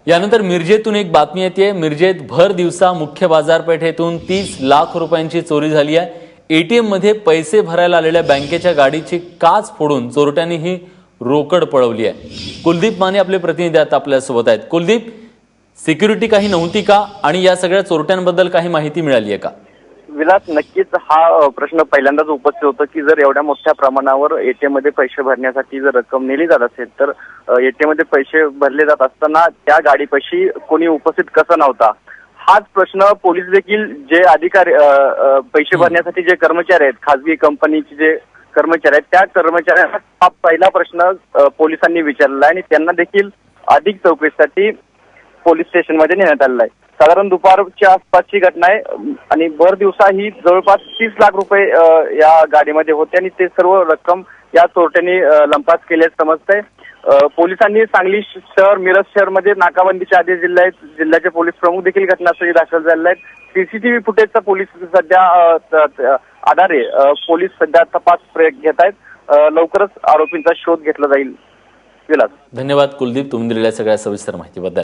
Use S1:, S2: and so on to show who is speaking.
S1: यानंतर मिरजेतून एक बातमी येते। मिरजेत भर दिवसा मुख्य बाजारपेठेतून 30 लाख रुपयांची चोरी झाली आहे। एटीएम मध्ये पैसे भरायला आलेल्या बँकेच्या गाडीची काच फोडून चोरट्यांनी ही रोकड पळवली आहे। कुलदीप माने आपले प्रतिनिधी आता आपल्या सोबत आहेत। कुलदीप, सिक्युरिटी काही नव्हती का आणि या सगळ्या चोरट्यांबद्दल काही माहिती मिळाली आहे का?
S2: विलास, नक्कीच हा प्रश्न पहिल्यांदाच उपस्थित होतो की जर एवढ्या मोठ्या प्रमाणावर एटीएम मध्ये पैसे भरण्यासाठी जर रक्कम नेली जात असेल तर एटीएम मध्ये पैसे भरले जात असताना त्या गाडीपाशी कोणी उपस्थित कसा नव्हता, हाच प्रश्न पोलीस देखील जे अधिकारी पैसे भरण्यासाठी जे कर्मचारी आहेत, खासगी कंपनीचे जे कर्मचारी आहेत, त्या कर्मचाऱ्यांना हा पहिला प्रश्न पोलिसांनी विचारला आणि त्यांना देखील अधिक चौकशीसाठी पोलीस स्टेशनमध्ये नेण्यात आलेलं आहे। साधारण दुपारच्या आसपासची घटना आहे आणि भर दिवसा ही जवळपास 30 लाख रुपये या गाडीमध्ये होते आणि ते सर्व रक्कम या चोरट्यांनी लंपास केल्याचे समजतंय। पोलिसांनी सांगली शहर, मिरज शहरमध्ये नाकाबंदीचे आदेश दिले आहेत। जिल्ह्याचे पोलीस प्रमुख देखील घटनास्थळी दाखल झालेले आहेत। सीसीटीव्ही फुटेजचा पोलीस सध्या आधारे पोलीस सध्या तपास घेत आहेत। लवकरच आरोपींचा शोध घेतला जाईल। विलास,
S1: धन्यवाद कुलदीप, तुम्ही दिलेल्या सगळ्या सविस्तर माहितीबद्दल।